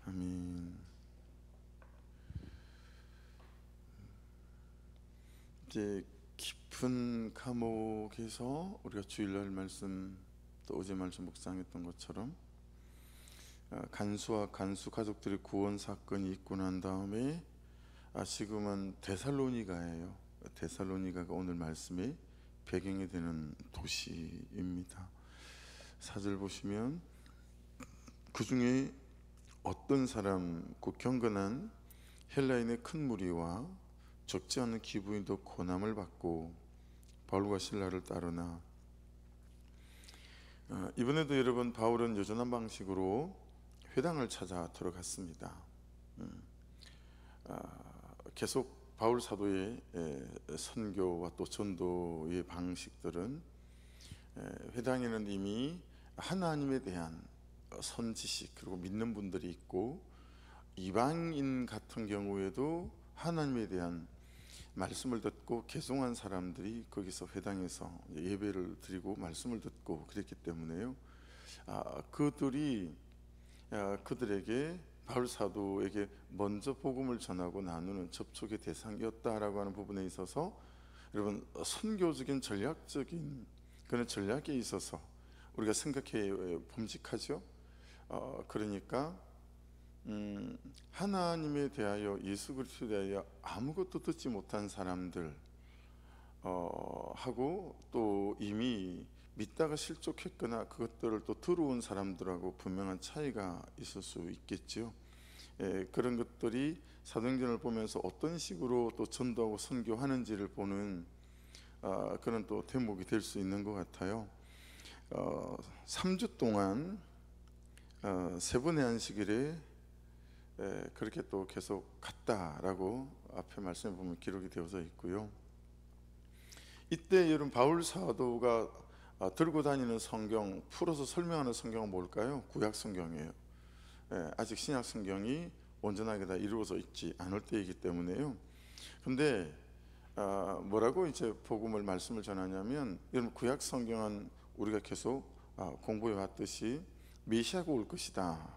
아멘. 이제 깊은 감옥에서 우리가 주일날 말씀, 또 어제 말씀 묵상했던 것처럼 간수와 간수 가족들의 구원 사건이 있고 난 다음에 지금은 데살로니가예요. 데살로니가가 오늘 말씀의 배경이 되는 도시입니다. 4절 보시면 그 중에 어떤 사람, 곧 경건한 헬라인의 큰 무리와 적지 않은 기부인도 고난을 받고 바울과 실라를 따르나. 이번에도 여러분, 바울은 여전한 방식으로 회당을 찾아 들어갔습니다. 계속 바울 사도의 선교와 또 전도의 방식들은 회당에는 이미 하나님에 대한 선지식, 그리고 믿는 분들이 있고, 이방인 같은 경우에도 하나님에 대한 말씀을 듣고 개종한 사람들이 거기서 회당에서 예배를 드리고 말씀을 듣고 그랬기 때문에요. 그들에게, 바울 사도에게 먼저 복음을 전하고 나누는 접촉의 대상이었다라고 하는 부분에 있어서, 여러분, 선교적인 전략적인 그런 전략에 있어서 우리가 생각해 범직하죠. 그러니까 하나님에 대하여, 예수 그리스도에 대하여 아무것도 듣지 못한 사람들 하고, 또 이미 믿다가 실족했거나 그것들을 또 들어온 사람들하고 분명한 차이가 있을 수 있겠죠. 그런 것들이 사도행전을 보면서 어떤 식으로 또 전도하고 선교하는지를 보는 그런 또 대목이 될 수 있는 것 같아요. 3주 동안 세 번의 안식일에 그렇게 또 계속 갔다라고 앞에 말씀해 보면 기록이 되어져 있고요. 이때 여러분, 바울 사도가 들고 다니는 성경, 풀어서 설명하는 성경은 뭘까요? 구약 성경이에요. 아직 신약 성경이 온전하게 다 이루어져 있지 않을 때이기 때문에요. 근데 뭐라고 이제 복음을 말씀을 전하냐면, 여러분, 구약 성경은 우리가 계속 공부해 왔듯이 메시아가 올 것이다,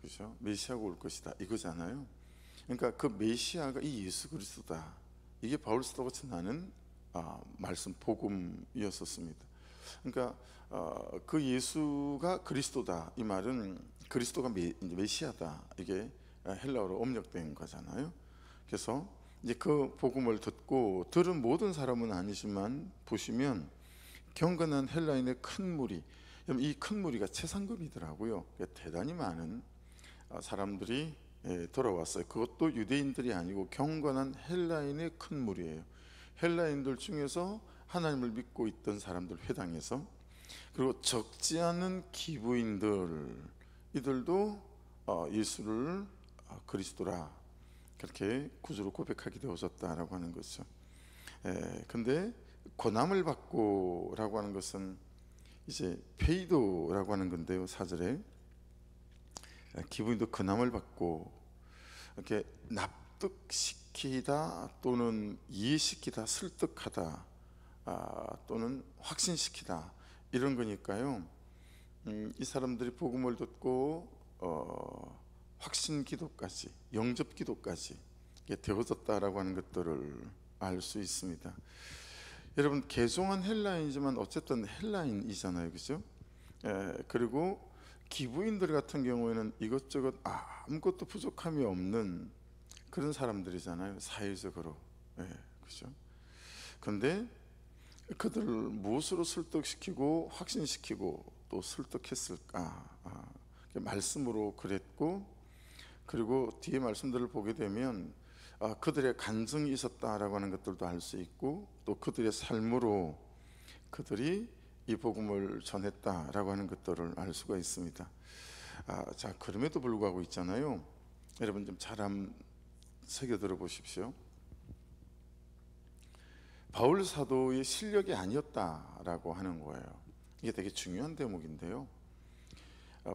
그렇죠? 메시아가 올 것이다 이거잖아요. 그러니까 그 메시아가 이 예수 그리스도다, 이게 바울 사도가 전하는 말씀 복음이었었습니다. 그러니까 그 예수가 그리스도다, 이 말은 그리스도가 메시아다, 이게 헬라어로 업력된 거잖아요. 그래서 이제 그 복음을 듣고 들은 모든 사람은 아니지만, 보시면 경건한 헬라인의 큰 무리, 이 큰 무리가 최상급이더라고요. 대단히 많은 사람들이 돌아왔어요. 그것도 유대인들이 아니고 경건한 헬라인의 큰 무리예요. 헬라인들 중에서 하나님을 믿고 있던 사람들, 회당에서. 그리고 적지 않은 기부인들, 이들도 예수를 그리스도라, 그렇게 구주로 고백하게 되어졌다라고 하는 거죠. 근데 고난을 받고 라고 하는 것은 이제 페이도라고 하는 건데요. 4절에 기부인도 고난을 받고, 이렇게 납득시키다 또는 이해시키다, 설득하다 또는 확신시키다, 이런 거니까요. 이 사람들이 복음을 듣고 확신 기도까지, 영접 기도까지 되어졌다라고 하는 것들을 알 수 있습니다. 여러분, 개종한 헬라인이지만 어쨌든 헬라인이잖아요, 그죠? 그리고 기부인들 같은 경우에는 이것저것 아무것도 부족함이 없는 그런 사람들이잖아요, 사회적으로. 그죠? 그런데 그들을 무엇으로 설득시키고 확신시키고 또 설득했을까? 말씀으로 그랬고, 그리고 뒤에 말씀들을 보게 되면 그들의 간증이 있었다라고 하는 것들도 알 수 있고, 또 그들의 삶으로 그들이 이 복음을 전했다라고 하는 것들을 알 수가 있습니다. 자, 그럼에도 불구하고 있잖아요, 여러분, 좀 잘 한번 새겨 들어보십시오. 바울 사도의 실력이 아니었다라고 하는 거예요. 이게 되게 중요한 대목인데요.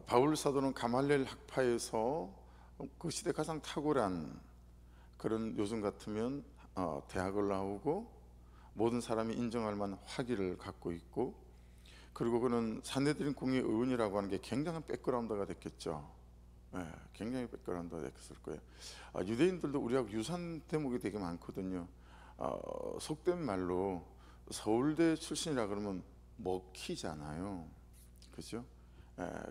바울 사도는 가말리엘 학파에서 그 시대 가장 탁월한, 그런, 요즘 같으면 대학을 나오고 모든 사람이 인정할 만한 학위를 갖고 있고, 그리고 그는 산헤드린 공의 의원이라고 하는 게 굉장한 백그라운드가 됐겠죠. 굉장히 백그라운드가 됐을 거예요. 유대인들도 우리하고 유사한 대목이 되게 많거든요. 속된 말로 서울대 출신이라 그러면 먹히잖아요, 그죠?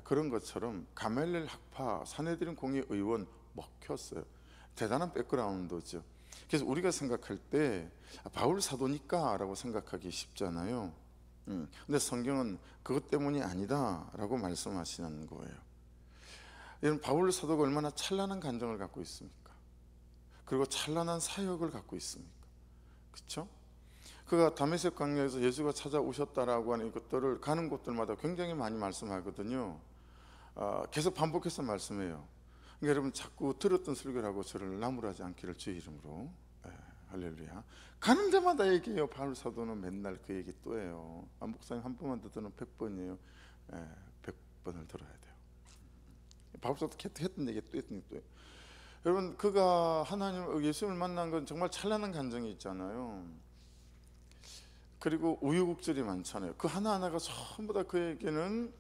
그런 것처럼 가말리엘 학파, 사내들인 공의 의원 먹혔어요. 대단한 백그라운드죠. 그래서 우리가 생각할 때 바울 사도니까 라고 생각하기 쉽잖아요. 근데 성경은 그것 때문이 아니다 라고 말씀하시는 거예요. 여러분, 바울 사도가 얼마나 찬란한 감정을 갖고 있습니까? 그리고 찬란한 사역을 갖고 있습니까? 그렇죠? 그가 다메섹 광야에서 예수가 찾아오셨다라고 하는 것들을 가는 곳들마다 굉장히 많이 말씀하거든요. 계속 반복해서 말씀해요. 그러니까 여러분, 자꾸 들었던 설교를 하고 저를 나무라지 않기를 주의 이름으로. 할렐루야. 가는 데마다 얘기해요. 바울 사도는 맨날 그 얘기 또 해요. 목사님 한 번만 듣는 100번이에요 100번을 들어야 돼요. 바울 사도 계속 했던 얘기 또 했던 얘기 또 해요. 여러분, 그가 하나님, 예수를 만난 건 정말 찬란한 감정이 있잖아요. 그리고 우유곡절이 많잖아요. 그 하나하나가 전부 다 그에게는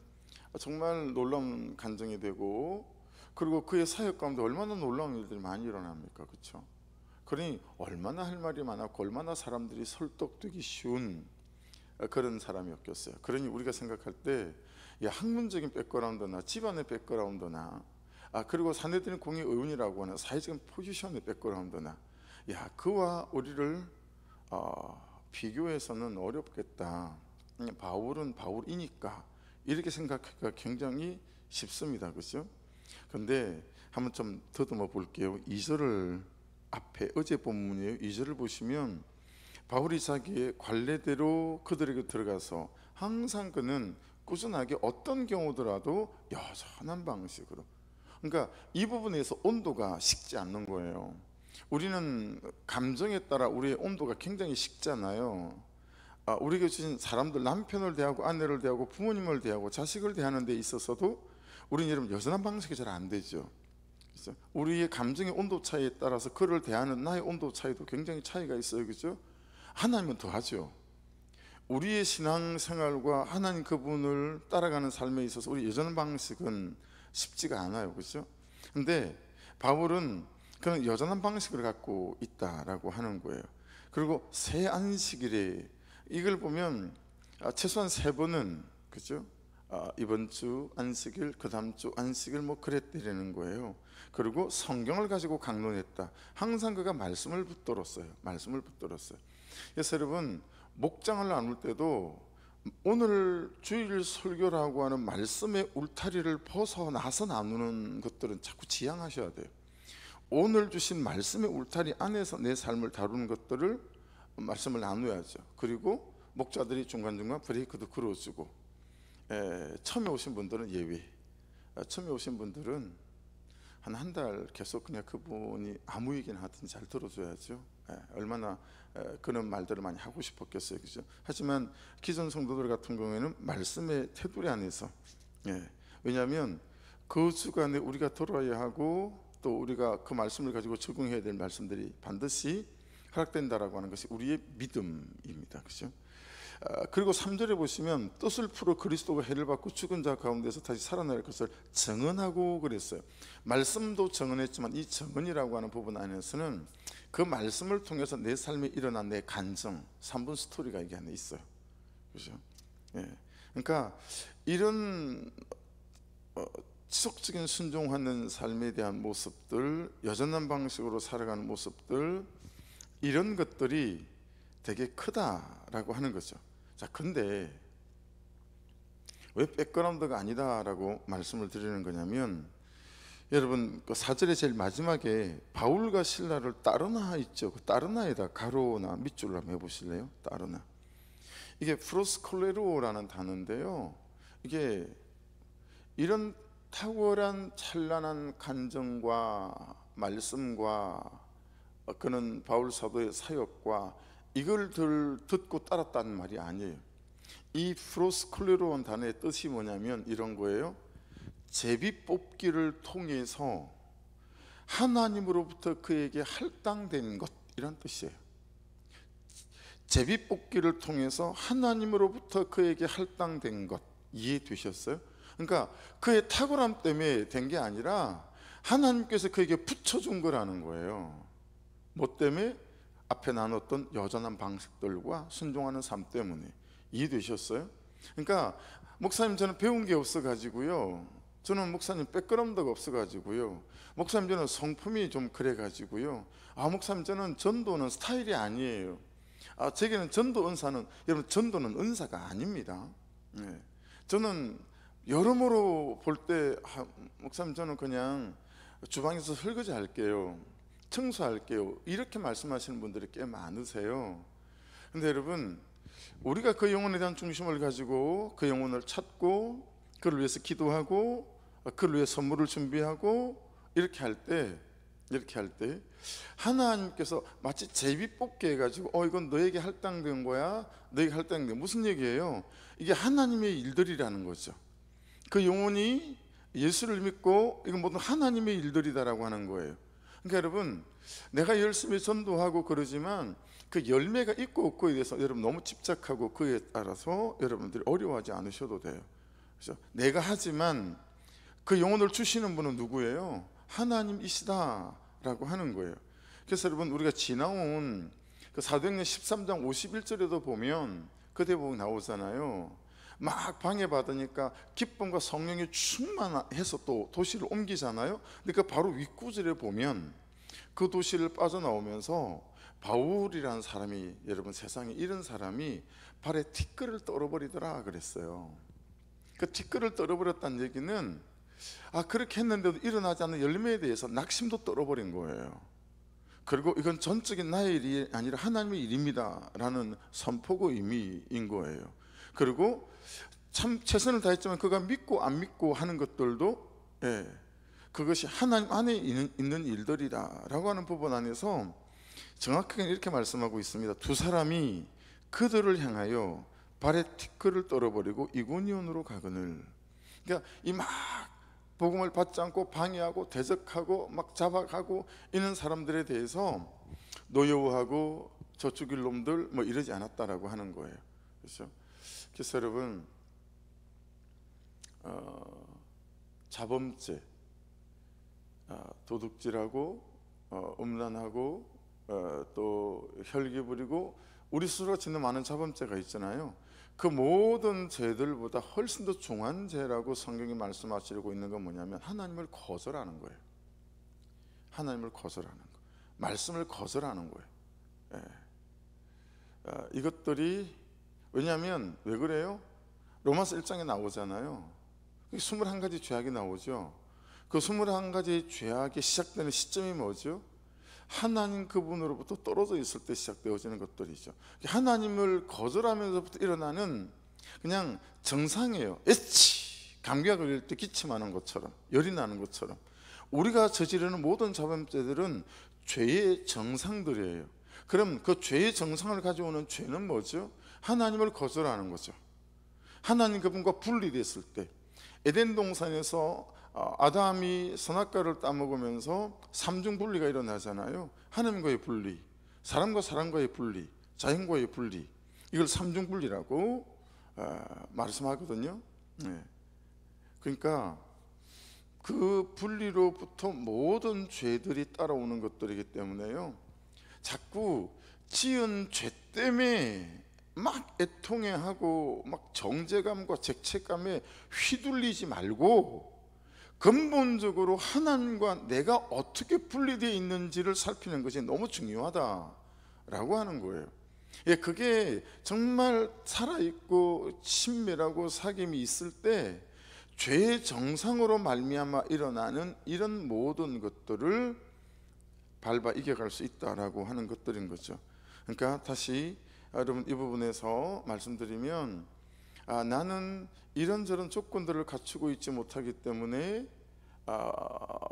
정말 놀라운 감정이 되고, 그리고 그의 사역 가운데 얼마나 놀라운 일들이 많이 일어납니까? 그렇죠? 그러니 얼마나 할 말이 많았고 얼마나 사람들이 설득되기 쉬운 그런 사람이었겠어요. 그러니 우리가 생각할 때 학문적인 백그라운드나 집안의 백그라운드나 그리고 사내들인 공의 의원이라고 하는 사회적인 포지션의 백그라운드나 그와 우리를 비교해서는 어렵겠다. 바울은 바울이니까 이렇게 생각하기가 굉장히 쉽습니다. 그렇죠? 그런데 한번 좀 더듬어 볼게요. 2절을 앞에 어제 본문이에요. 2절을 보시면 바울이 자기의 관례대로 그들에게 들어가서 항상 그는 꾸준하게 어떤 경우더라도 여전한 방식으로, 그러니까 이 부분에서 온도가 식지 않는 거예요. 우리는 감정에 따라 우리의 온도가 굉장히 식잖아요. 우리에게 주신 사람들, 남편을 대하고 아내를 대하고 부모님을 대하고 자식을 대하는 데 있어서도 우리는 여러분 여전한 방식이 잘 안 되죠. 그렇죠? 우리의 감정의 온도 차이에 따라서 그를 대하는 나의 온도 차이도 굉장히 차이가 있어요. 그렇죠? 하나님은 더하죠. 우리의 신앙생활과 하나님 그분을 따라가는 삶에 있어서 우리 여전한 방식은 쉽지가 않아요. 그렇죠? 근데 바울은 그런 여전한 방식을 갖고 있다라고 하는 거예요. 그리고 새 안식일에 이걸 보면 최소한 3번은, 그렇죠? 이번 주 안식일, 그 다음 주 안식일 그랬다는 거예요. 그리고 성경을 가지고 강론했다. 항상 그가 말씀을 붙들었어요. 말씀을 붙들었어요. 그래서 여러분, 목장을 나눌 때도 오늘 주일 설교라고 하는 말씀의 울타리를 벗어나서 나누는 것들은 자꾸 지양하셔야 돼요. 오늘 주신 말씀의 울타리 안에서 내 삶을 다루는 것들을 말씀을 나누어야죠. 그리고 목자들이 중간중간 브레이크도 걸어주고, 처음에 오신 분들은 예외. 처음에 오신 분들은 한 달 계속 그냥 그분이 아무 얘기나 하든지 잘 들어줘야죠. 얼마나 그런 말들을 많이 하고 싶었겠어요. 그죠? 하지만 기존 성도들 같은 경우에는 말씀의 테두리 안에서, 왜냐하면 그 주간에 우리가 들어야 하고 또 우리가 그 말씀을 가지고 적용해야 될 말씀들이 반드시 허락된다라고 하는 것이 우리의 믿음입니다. 그죠? 그리고 3절에 보시면 뜻을 풀어 그리스도가 해를 받고 죽은 자 가운데서 다시 살아날 것을 증언하고 그랬어요. 말씀도 증언했지만 이 증언이라고 하는 부분 안에서는 그 말씀을 통해서 내 삶에 일어난 내 간증, 3분 스토리가 이게 안에 있어요. 그렇죠? 그러니까 이런 지속적인 순종하는 삶에 대한 모습들, 여전한 방식으로 살아가는 모습들, 이런 것들이 되게 크다라고 하는 거죠. 자, 근데 왜 백그라운드가 아니다라고 말씀을 드리는 거냐면, 여러분 그 4절의 제일 마지막에 바울과 실라를 따르나 있죠. 그 따르나에다 가로나 밑줄로 한번 해보실래요? 따르나. 이게 프로스콜레로라는 단어인데요. 이게 이런 탁월한 찬란한 감정과 말씀과 그는 바울 사도의 사역과 이걸 듣고 따랐다는 말이 아니에요. 이 프로스콜레로온 단어의 뜻이 뭐냐면 이런 거예요. 제비 뽑기를 통해서 하나님으로부터 그에게 할당된 것, 이런 뜻이에요. 제비 뽑기를 통해서 하나님으로부터 그에게 할당된 것, 이해되셨어요? 그러니까 그의 탁월함 때문에 된 게 아니라 하나님께서 그에게 붙여준 거라는 거예요. 뭐 때문에? 앞에 나눴던 여전한 방식들과 순종하는 삶 때문에. 이해되셨어요? 그러니까 목사님 저는 배운 게 없어가지고요, 저는 목사님 백그라운드가 없어가지고요, 목사님 저는 성품이 좀 그래가지고요, 목사님 저는 전도는 스타일이 아니에요, 제게는 전도 은사는, 여러분 전도는 은사가 아닙니다. 저는 여러모로 볼 때 목사님 저는 그냥 주방에서 설거지 할게요, 청소할게요, 이렇게 말씀하시는 분들이 꽤 많으세요. 근데 여러분, 우리가 그 영혼에 대한 중심을 가지고 그 영혼을 찾고 그를 위해서 기도하고 그를 위해 선물을 준비하고 이렇게 할 때 하나님께서 마치 제비 뽑기 해가지고 이건 너에게 할당된 거야, 너에게 할당된 거야. 무슨 얘기예요? 이게 하나님의 일들이라는 거죠. 그 영혼이 예수를 믿고 이건 모두 하나님의 일들이다라고 하는 거예요. 그러니까 여러분, 내가 열심히 전도하고 그러지만 그 열매가 있고 없고에 대해서 여러분 너무 집착하고 그에 따라서 여러분들이 어려워하지 않으셔도 돼요. 그래서 내가 하지만 그 영혼을 주시는 분은 누구예요? 하나님이시다라고 하는 거예요. 그래서 여러분, 우리가 지나온 그 사도행전 13장 51절에도 보면 그 대목이 나오잖아요. 막 방해받으니까 기쁨과 성령이 충만해서 또 도시를 옮기잖아요. 그러니까 바로 윗구절에 보면 그 도시를 빠져나오면서 바울이라는 사람이, 여러분 세상에 이런 사람이 발에 티끌을 떨어버리더라 그랬어요. 그 티끌을 떨어버렸다는 얘기는 그렇게 했는데도 일어나지 않는 열매에 대해서 낙심도 떨어버린 거예요. 그리고 이건 전적인 나의 일이 아니라 하나님의 일입니다 라는 선포고 의미인 거예요. 그리고 참 최선을 다했지만 그가 믿고 안 믿고 하는 것들도 그것이 하나님 안에 있는 일들이다 라고 하는 부분 안에서 정확하게 이렇게 말씀하고 있습니다. 두 사람이 그들을 향하여 발에 티끌을 떨어버리고 이고니온으로 가거늘. 그러니까 이 막 복음을 받지 않고 방해하고 대적하고 막 잡아가고 있는 사람들에 대해서 노여워하고 저 죽일 놈들 뭐 이러지 않았다라고 하는 거예요. 그렇죠? 그래서 여러분, 자범죄, 도둑질하고 음란하고 또 혈기 부리고 우리 스스로 짓는 많은 자범죄가 있잖아요. 그 모든 죄들보다 훨씬 더 중한 죄라고 성경이 말씀하시고 있는 건 뭐냐면 하나님을 거절하는 거예요. 하나님을 거절하는 거, 말씀을 거절하는 거예요. 이것들이, 왜냐하면 왜 그래요? 로마서 1장에 나오잖아요. 21가지 죄악이 나오죠. 그 21가지 죄악이 시작되는 시점이 뭐죠? 하나님 그분으로부터 떨어져 있을 때 시작되어지는 것들이죠. 하나님을 거절하면서부터 일어나는 그냥 정상이에요. 감기가 걸릴 때 기침하는 것처럼, 열이 나는 것처럼 우리가 저지르는 모든 자범죄들은 죄의 정상들이에요. 그럼 그 죄의 정상을 가져오는 죄는 뭐죠? 하나님을 거절하는 거죠. 하나님 그분과 분리됐을 때, 에덴 동산에서 아담이 선악과를 따먹으면서 삼중 분리가 일어나잖아요. 하나님과의 분리, 사람과 사람과의 분리, 자연과의 분리, 이걸 삼중 분리라고 말씀하거든요. 그러니까 그 분리로부터 모든 죄들이 따라오는 것들이기 때문에요, 자꾸 지은 죄 때문에 막 애통해하고 막 정죄감과 죄책감에 휘둘리지 말고 근본적으로 하나님과 내가 어떻게 분리되어 있는지를 살피는 것이 너무 중요하다라고 하는 거예요. 그게 정말 살아있고 친밀하고 사귐이 있을 때 죄의 정상으로 말미암아 일어나는 이런 모든 것들을 밟아 이겨갈 수 있다라고 하는 것들인 거죠. 그러니까 다시 여러분, 이 부분에서 말씀드리면 나는 이런저런 조건들을 갖추고 있지 못하기 때문에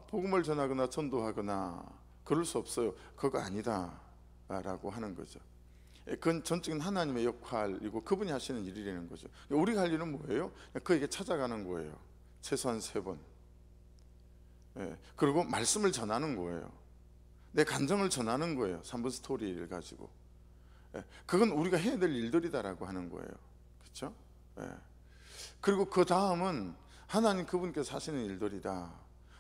복음을 전하거나 전도하거나 그럴 수 없어요. 그거 아니다 라고 하는 거죠. 그건 전적인 하나님의 역할이고 그분이 하시는 일이라는 거죠. 우리가 할 일은 뭐예요? 그에게 찾아가는 거예요. 최소한 3번. 그리고 말씀을 전하는 거예요. 내 감정을 전하는 거예요. 3번 스토리를 가지고. 그건 우리가 해야 될 일들이다라고 하는 거예요. 그렇죠? 그리고 그 다음은 하나님 그분께서 하시는 일들이다.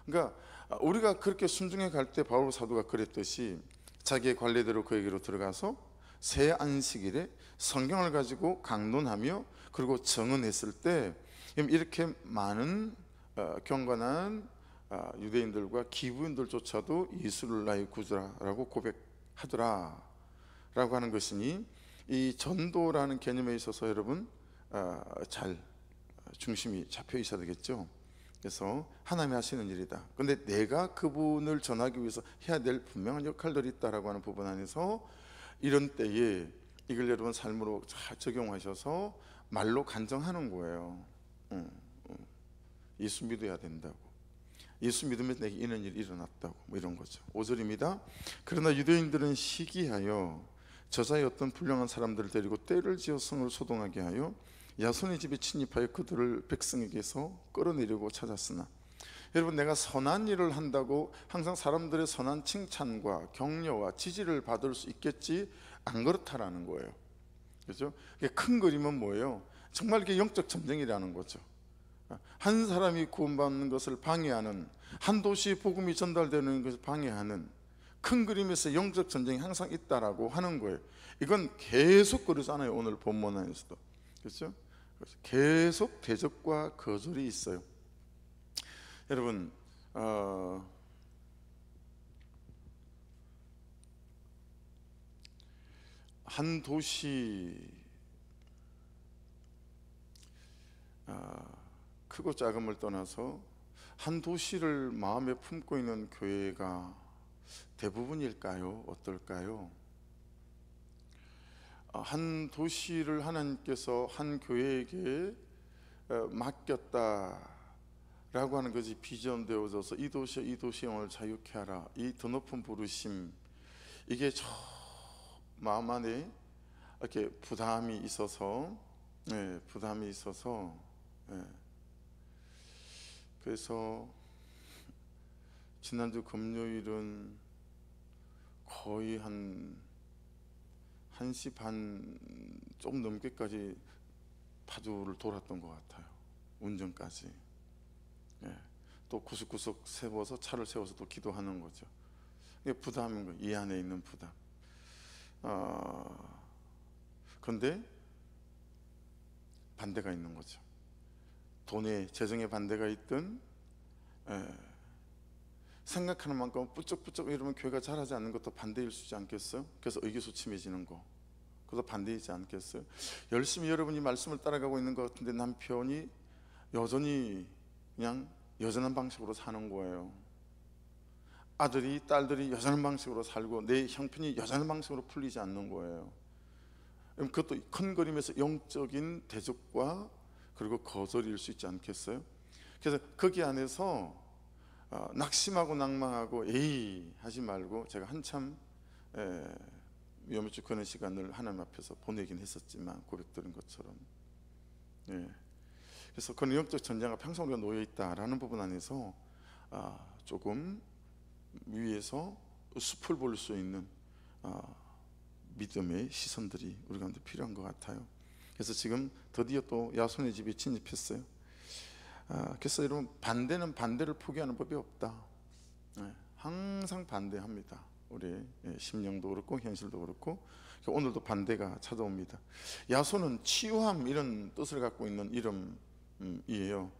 그러니까 우리가 그렇게 순종해 갈 때 바울 사도가 그랬듯이 자기의 관례대로 그에게로 들어가서 새 안식일에 성경을 가지고 강론하며 그리고 정언했을 때 이렇게 많은 경건한 유대인들과 기부인들조차도 예수를 나의 구주라고 고백하더라 라고 하는 것이니, 이 전도라는 개념에 있어서 여러분 잘 중심이 잡혀 있어야 되겠죠. 그래서 하나님이 하시는 일이다. 근데 내가 그분을 전하기 위해서 해야 될 분명한 역할들이 있다라고 하는 부분 안에서 이런 때에 이걸 여러분 삶으로 잘 적용하셔서 말로 간증하는 거예요. 예수 믿어야 된다고, 예수 믿으면 내게 이런 일이 일어났다고, 뭐 이런 거죠. 5절입니다. 그러나 유대인들은 시기하여 저자의 어떤 불량한 사람들을 데리고 떼를 지어 성을 소동하게 하여 야손의 집에 침입하여 그들을 백성에게서 끌어내려고 찾았으나, 여러분 내가 선한 일을 한다고 항상 사람들의 선한 칭찬과 격려와 지지를 받을 수 있겠지? 안 그렇다라는 거예요. 그렇죠? 큰 그림은 뭐예요? 정말 이게 영적 전쟁이라는 거죠. 한 사람이 구원받는 것을 방해하는, 한 도시에 복음이 전달되는 것을 방해하는 큰 그림에서 영적 전쟁이 항상 있다라고 하는 거예요. 이건 계속 그러잖아요. 오늘 본문 안에서도. 그렇죠? 계속 대적과 거절이 있어요. 여러분 한 도시 크고 작음을 떠나서 한 도시를 마음에 품고 있는 교회가 대부분일까요? 어떨까요? 한 도시를 하나님께서 한 교회에게 맡겼다라고 하는 것이 비전되어져서 이 도시 영혼을 자유케 하라, 이 더 높은 부르심, 이게 저 마음 안에 이렇게 부담이 있어서 그래서 지난주 금요일은 거의 한 1시 반 좀 넘게까지 파주를 돌았던 것 같아요. 운전까지. 또 구석구석 세워서 차를 세워서 또 기도하는 거죠. 이게 부담인 거예요. 이 안에 있는 부담. 그런데 반대가 있는 거죠. 돈에, 재정에 반대가 있든 생각하는 만큼 뿌쩍뿌쩍 이러면 교회가 잘하지 않는 것도 반대일 수 있지 않겠어요? 그래서 의기소침해지는 거, 그것도 반대이지 않겠어요? 열심히 여러분이 말씀을 따라가고 있는 것 같은데 남편이 여전히 그냥 여전한 방식으로 사는 거예요. 아들이, 딸들이 여전한 방식으로 살고 내 형편이 여전한 방식으로 풀리지 않는 거예요. 그것도 큰 그림에서 영적인 대적과 그리고 거절일 수 있지 않겠어요? 그래서 거기 안에서 낙심하고 낭망하고 에이 하지 말고, 제가 한참 몇주 그런 시간을 하나님 앞에서 보내긴 했었지만 고백드린 것처럼, 그래서 그런 영적 전쟁과 평생 우리가 놓여 있다라는 부분 안에서 조금 위에서 숲을 볼 수 있는 믿음의 시선들이 우리 가운데 필요한 것 같아요. 그래서 지금 드디어 또 야손의 집에 침입했어요. 그래서 여러분, 반대는 반대를 포기하는 법이 없다. 항상 반대합니다. 우리 심령도 그렇고 현실도 그렇고. 오늘도 반대가 찾아옵니다. 야손은 치유함 이런 뜻을 갖고 있는 이름이에요.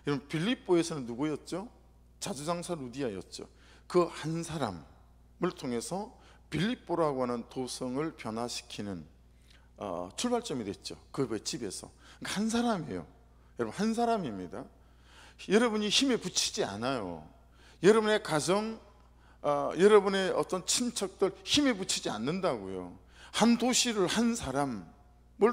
여러분, 빌립보에서는 누구였죠? 자주장사 루디아였죠. 그 한 사람을 통해서 빌립보라고 하는 도성을 변화시키는 출발점이 됐죠. 그 집에서. 그러니까 한 사람이에요. 여러분, 한 사람입니다. 여러분이 힘에 부치지 않아요. 여러분의 가정, 여러분의 어떤 친척들 힘에 부치지 않는다고요. 한 도시를 한 사람을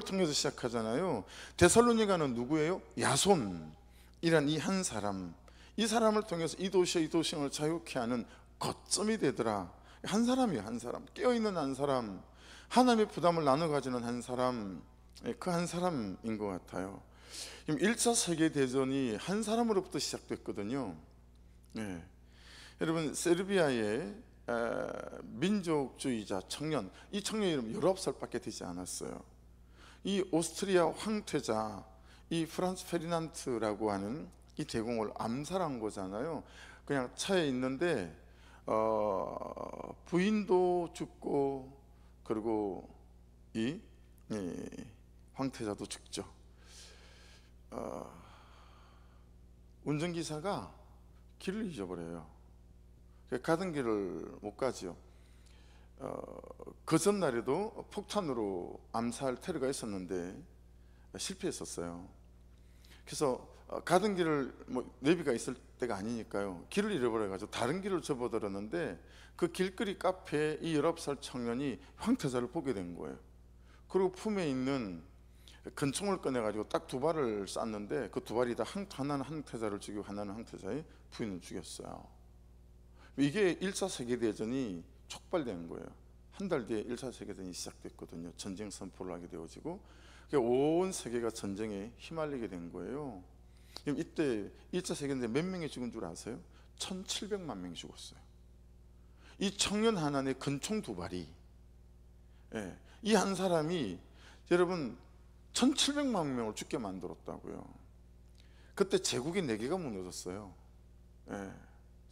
통해서 시작하잖아요. 데살로니가는 누구예요? 야손이란 이 한 사람, 이 사람을 통해서 이 도시를 자유케 하는 거점이 되더라. 한 사람이에요. 한 사람, 깨어있는 한 사람, 하나님의 부담을 나눠 가지는 한 사람, 그 한 사람인 것 같아요. 1차 세계대전이 한 사람으로부터 시작됐거든요. 여러분, 세르비아의 민족주의자 청년, 이 청년 이름 19살밖에 되지 않았어요. 이 오스트리아 황태자, 이 프란츠 페르디난트라고 하는 이 대공을 암살한 거잖아요. 그냥 차에 있는데 부인도 죽고 그리고 이 황태자도 죽죠. 운전기사가 길을 잊어버려요. 가던 길을 못 가지요. 그 전날에도 폭탄으로 암살 테러가 있었는데 실패했었어요. 그래서 가던 길을 내비가 있을 때가 아니니까요, 길을 잃어버려가지고 다른 길을 접어들었는데 그 길거리 카페에 이 19살 청년이 황태자를 보게 된 거예요. 그리고 품에 있는 근총을 꺼내가지고 딱 두 발을 쐈는데 그 두 발이 다 하나는 황태자를 죽이고 하나는 황태자의 부인을 죽였어요. 이게 1차 세계대전이 촉발된 거예요. 한 달 뒤에 1차 세계대전이 시작됐거든요. 전쟁 선포를 하게 되어지고 온 세계가 전쟁에 휘말리게 된 거예요. 이때 1차 세계대전 몇 명이 죽은 줄 아세요? 1700만 명이 죽었어요. 이 청년 하나의 근총 두 발이, 이 한 사람이 여러분 1700만 명을 죽게 만들었다고요. 그때 제국이 4개가 무너졌어요.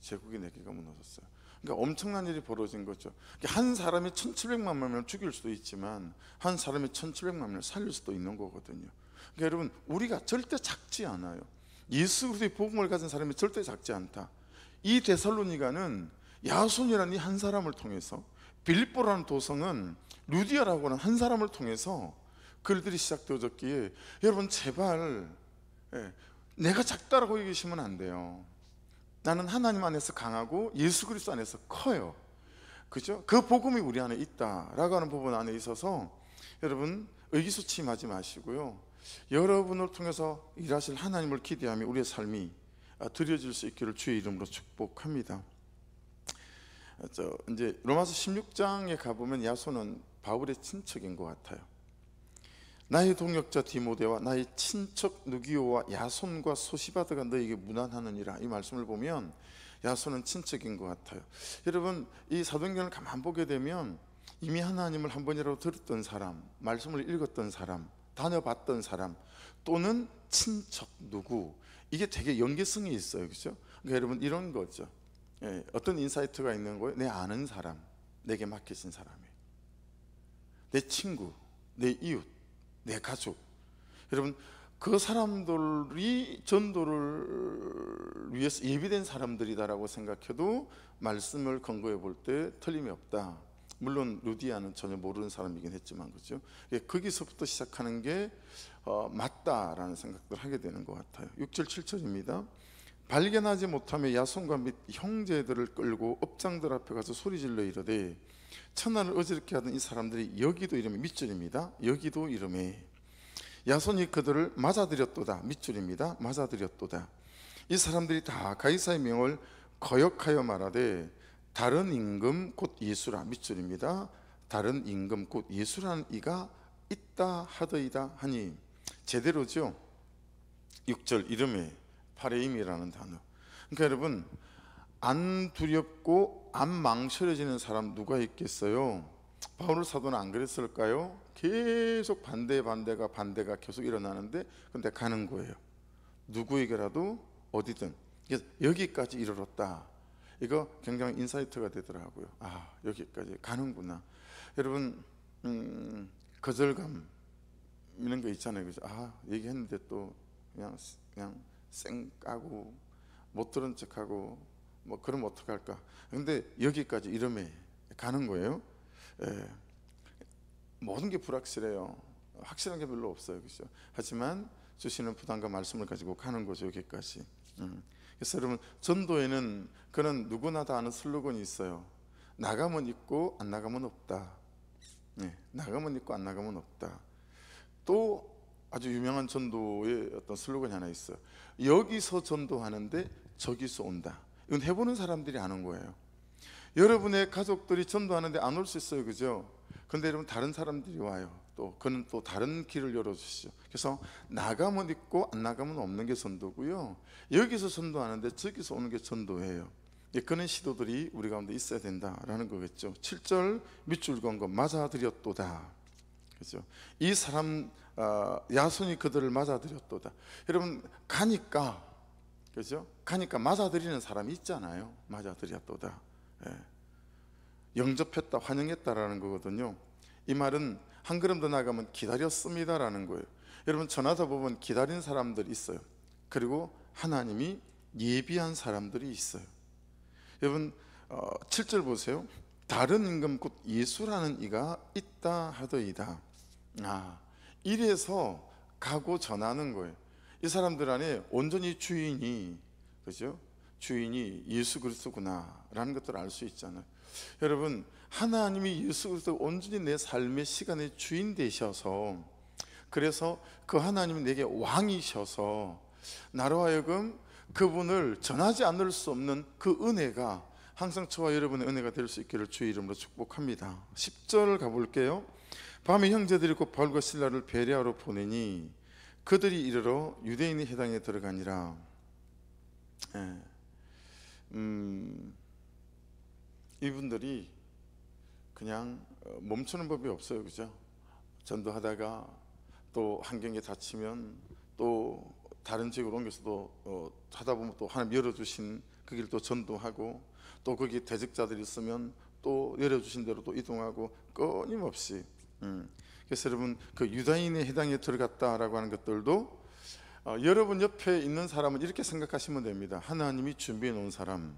제국이 4개가 무너졌어요. 그러니까 엄청난 일이 벌어진 거죠. 한 사람이 1700만 명을 죽일 수도 있지만 한 사람이 1700만 명을 살릴 수도 있는 거거든요. 그러니까 여러분, 우리가 절대 작지 않아요. 예수 그리스도의 복음을 가진 사람이 절대 작지 않다. 이 데살로니가는 야손이라는 이 한 사람을 통해서, 빌립보라는 도성은 루디아라고 하는 한 사람을 통해서 글들이 시작되어졌기에, 여러분 제발 내가 작다라고 여기시면 안 돼요. 나는 하나님 안에서 강하고 예수 그리스도 안에서 커요. 그죠? 그 복음이 우리 안에 있다라고 하는 부분 안에 있어서 여러분 의기소침하지 마시고요, 여러분을 통해서 일하실 하나님을 기대하며 우리의 삶이 드려질 수 있기를 주의 이름으로 축복합니다. 이제 로마서 16장에 가보면 야손은 바울의 친척인 것 같아요. 나의 동역자 디모데와 나의 친척 누기오와 야손과 소시바드가 너에게 문안하느니라, 이 말씀을 보면 야손은 친척인 것 같아요. 여러분, 이 사도행전을 가만 보게 되면 이미 하나님을 한 번이라도 들었던 사람, 말씀을 읽었던 사람, 다녀봤던 사람, 또는 친척 누구, 이게 되게 연계성이 있어요. 그렇죠? 그러니까 여러분 이런 거죠. 어떤 인사이트가 있는 거예요. 내 아는 사람, 내게 맡기신 사람이, 내 친구, 내 이웃, 내 가족, 여러분 그 사람들이 전도를 위해서 예비된 사람들이다라고 생각해도 말씀을 근거해 볼 때 틀림이 없다. 물론 루디아는 전혀 모르는 사람이긴 했지만, 그렇죠? 거기서부터 시작하는 게 맞다라는 생각을 하게 되는 것 같아요. 6절 7절입니다. 발견하지 못하며 야손과 및 형제들을 끌고 업장들 앞에 가서 소리질러 이르되 천하를 어지럽게 하던 이 사람들이 여기도 이름에, 밑줄입니다. 여기도 이름에 야손이 그들을 맞아들였도다. 밑줄입니다. 맞아들였도다. 이 사람들이 다 가이사의 명을 거역하여 말하되 다른 임금 곧 예수라. 밑줄입니다. 다른 임금 곧 예수라는 이가 있다 하더이다 하니, 제대로죠. 6절 이름에 파레임이라는 단어. 그러니까 여러분, 안 두렵고 안 망설여지는 사람 누가 있겠어요? 바울 사도는 안 그랬을까요? 계속 반대가 계속 일어나는데 근데 가는 거예요. 누구에게라도 어디든. 그래서 여기까지 이르렀다. 이거 굉장히 인사이트가 되더라고요. 아, 여기까지 가는구나. 여러분 거절감 이런 거 있잖아요. 그죠? 아, 얘기했는데 또 그냥 쌩 까고 못 들은 척하고 뭐 그러면 어떡할까. 근데 여기까지 이름에 가는 거예요. 모든 게 불확실해요. 확실한 게 별로 없어요. 그렇죠? 하지만 주시는 부담과 말씀을 가지고 가는 거죠. 여기까지. 그래서 여러분, 전도에는 그런 누구나 다 아는 슬로건이 있어요. 나가면 있고 안 나가면 없다. 나가면 있고 안 나가면 없다. 또 아주 유명한 전도의 어떤 슬로건이 하나 있어요. 여기서 전도하는데 저기서 온다. 이건 해보는 사람들이 아는 거예요. 여러분의 가족들이 전도하는데 안 올 수 있어요. 그죠? 근데 여러분 다른 사람들이 와요. 또 그는 또 다른 길을 열어주시죠. 그래서 나가면 있고 안 나가면 없는 게 전도고요, 여기서 전도하는데 저기서 오는 게 전도예요. 그런 시도들이 우리 가운데 있어야 된다라는 거겠죠. 7절 밑줄 그은 거 맞아들였도다. 그렇죠? 이 사람 야손이 그들을 맞아들였도다. 여러분 가니까 그죠? 가니까 맞아들이는 사람이 있잖아요. 맞아들였도다. 예. 영접했다, 환영했다라는 거거든요. 이 말은 한 걸음 더 나가면 기다렸습니다라는 거예요. 여러분 전하다 보면 기다린 사람들이 있어요. 그리고 하나님이 예비한 사람들이 있어요. 여러분 7절 보세요. 다른 임금 곧 예수라는 이가 있다 하더이다. 이래서 가고 전하는 거예요. 이 사람들 안에 온전히 주인이, 그죠? 주인이 예수 그리스도구나라는 것들을 알 수 있잖아요. 여러분 하나님이 예수 그리스도 온전히 내 삶의 시간의 주인 되셔서, 그래서 그 하나님이 내게 왕이셔서 나로 하여금 그분을 전하지 않을 수 없는 그 은혜가 항상 저와 여러분의 은혜가 될 수 있기를 주의 이름으로 축복합니다. 10절 가볼게요. 밤에 형제들이 곧 바울과 실라를 베레아로 보내니 그들이 이르러 유대인의 회당에 들어가니라. 이분들이 그냥 멈추는 법이 없어요. 그죠? 전도하다가 또 환경에 닫히면 또 다른 지역으로 옮겨서 또 하다 보면 또 하나님 열어주신 그 길 또 전도하고, 또 거기 대적자들이 있으면 또 열어주신 대로 또 이동하고 끊임없이. 그래서 여러분 그 유다인의 회당에 들어갔다라고 하는 것들도 여러분 옆에 있는 사람은 이렇게 생각하시면 됩니다. 하나님이 준비해 놓은 사람,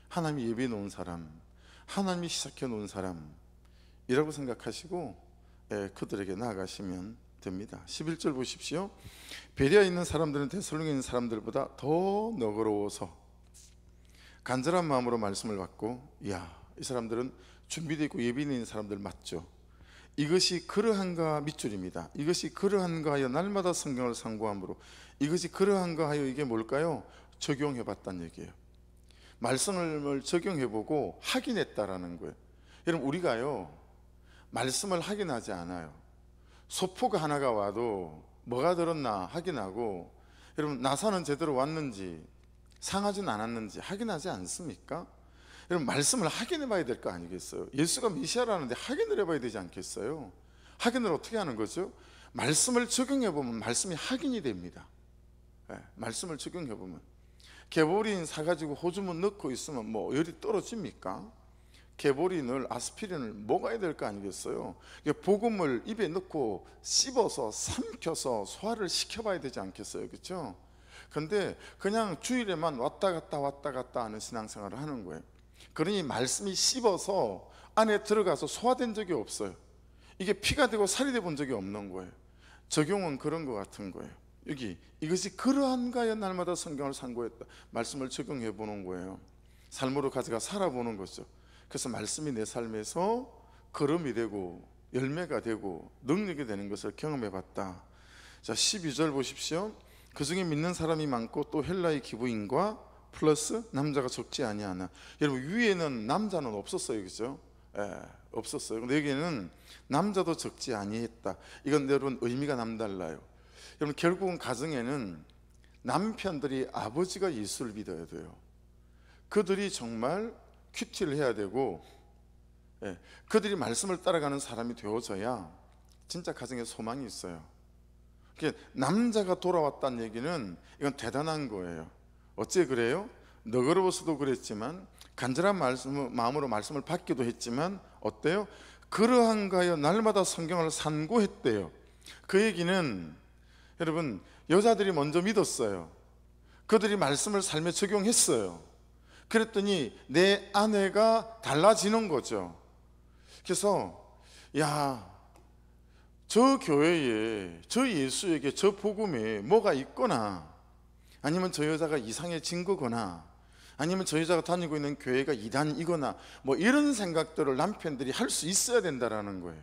하나님이 예비해 놓은 사람, 하나님이 시작해 놓은 사람이라고 생각하시고 그들에게 나아가시면 됩니다. 11절 보십시오. 베레아에 있는 사람들은 데살로니가에 있는 사람들보다 더 너그러워서 간절한 마음으로 말씀을 받고, 이 사람들은 준비되어 있고 예비되어 있는 사람들 맞죠? 이것이 그러한가 밑줄입니다. 이것이 그러한가 하여 날마다 성경을 상고함으로, 이것이 그러한가 하여 이게 뭘까요? 적용해 봤다는 얘기예요. 말씀을 적용해보고 확인했다라는 거예요. 여러분 우리가요 말씀을 확인하지 않아요. 소포가 하나가 와도 뭐가 들었나 확인하고, 여러분 나사는 제대로 왔는지 상하진 않았는지 확인하지 않습니까? 여러분 말씀을 확인해 봐야 될 거 아니겠어요? 예수가 메시아라는데 확인을 해봐야 되지 않겠어요? 확인을 어떻게 하는 거죠? 말씀을 적용해 보면 말씀이 확인이 됩니다. 말씀을 적용해 보면 개보린 사가지고 호주문 넣고 있으면 뭐 열이 떨어집니까? 개보린을, 아스피린을 먹어야 될 거 아니겠어요? 복음을 입에 넣고 씹어서 삼켜서 소화를 시켜봐야 되지 않겠어요? 그렇죠? 근데 그냥 주일에만 왔다 갔다 하는 신앙생활을 하는 거예요. 그러니 말씀이 씹어서 안에 들어가서 소화된 적이 없어요. 이게 피가 되고 살이 돼 본 적이 없는 거예요. 적용은 그런 것 같은 거예요. 여기 이것이 그러한가요? 날마다 성경을 상고했다. 말씀을 적용해 보는 거예요. 삶으로 가져가 살아보는 거죠. 그래서 말씀이 내 삶에서 걸음이 되고 열매가 되고 능력이 되는 것을 경험해 봤다. 자 12절 보십시오. 그 중에 믿는 사람이 많고 또 헬라의 기부인과 플러스 남자가 적지 아니하나. 여러분 위에는 남자는 없었어요. 그죠? 없었어요. 근데 여기에는 남자도 적지 아니했다. 이건 여러분 의미가 남달라요. 여러분 결국은 가정에는 남편들이 아버지가 예수를 믿어야 돼요. 그들이 정말 큐티를 해야 되고, 그들이 말씀을 따라가는 사람이 되어져야 진짜 가정에 소망이 있어요. 남자가 돌아왔다는 얘기는 이건 대단한 거예요. 어째 그래요? 너그러워서도 그랬지만 간절한 마음으로 말씀을 받기도 했지만 어때요? 그러한가요? 날마다 성경을 산고했대요. 그 얘기는 여러분 여자들이 먼저 믿었어요. 그들이 말씀을 삶에 적용했어요. 그랬더니 내 아내가 달라지는 거죠. 그래서 저 교회에, 저 예수에게, 저 복음에 뭐가 있거나, 아니면 저 여자가 이상해진 거거나, 아니면 저 여자가 다니고 있는 교회가 이단이거나 뭐 이런 생각들을 남편들이 할 수 있어야 된다라는 거예요.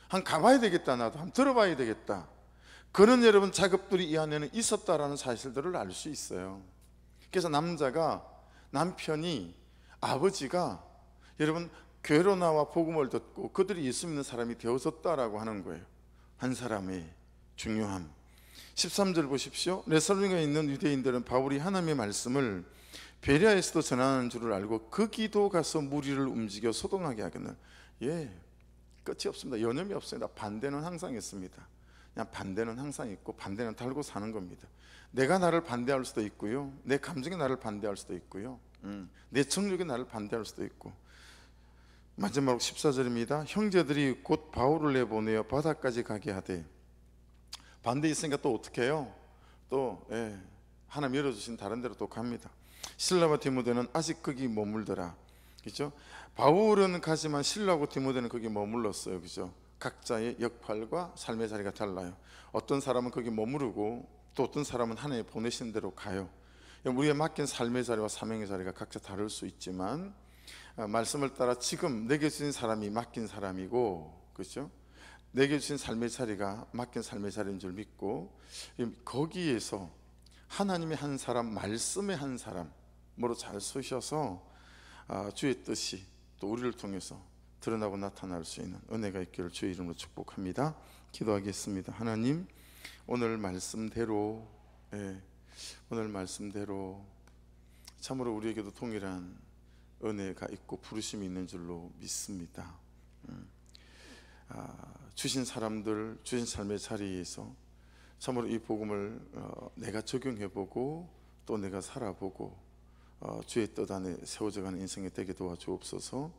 한번 가봐야 되겠다, 나도 한번 들어봐야 되겠다. 그런 여러분 작업들이 이 안에는 있었다라는 사실들을 알 수 있어요. 그래서 남편이, 아버지가 여러분 교회로 나와 복음을 듣고 그들이 예수 믿는 사람이 되어졌다라고 하는 거예요. 한 사람의 중요함. 13절 보십시오. 데살로니가에 있는 유대인들은 바울이 하나님의 말씀을 베레아에서도 전하는 줄을 알고 거기도 가서 무리를 움직여 소동하게 하거늘. 끝이 없습니다. 여념이 없습니다. 반대는 항상 있습니다. 그냥 반대는 항상 있고 반대는 달고 사는 겁니다. 내가 나를 반대할 수도 있고요, 내 감정이 나를 반대할 수도 있고요, 내 정욕이 나를 반대할 수도 있고. 마지막 14절입니다. 형제들이 곧 바울을 내보내어 바다까지 가게 하되. 반대 있으니까 또 어떻게 해요? 또 하나님 열어주신 다른 데로 또 갑니다. 실라와 디모데는 아직 거기 머물더라. 그죠? 바울은 가지만 실라하고 디모데는 거기 머물렀어요. 그죠? 각자의 역할과 삶의 자리가 달라요. 어떤 사람은 거기 머무르고 또 어떤 사람은 하나님 보내신 대로 가요. 우리의 맡긴 삶의 자리와 사명의 자리가 각자 다를 수 있지만, 말씀을 따라 지금 내게 주신 사람이 맡긴 사람이고, 그렇죠? 내게 주신 삶의 자리가 맡긴 삶의 자리인 줄 믿고, 거기에서 하나님의 한 사람, 말씀의 한 사람으로 잘 서셔서 주의 뜻이 또 우리를 통해서 드러나고 나타날 수 있는 은혜가 있기를 주의 이름으로 축복합니다. 기도하겠습니다. 하나님, 오늘 말씀대로 오늘 말씀대로 참으로 우리에게도 동일한 은혜가 있고 부르심이 있는 줄로 믿습니다. 주신 사람들, 주신 삶의 자리에서 참으로 이 복음을 내가 적용해보고 또 내가 살아보고 주의 뜻 안에 세워져가는 인생이 되게 도와주옵소서.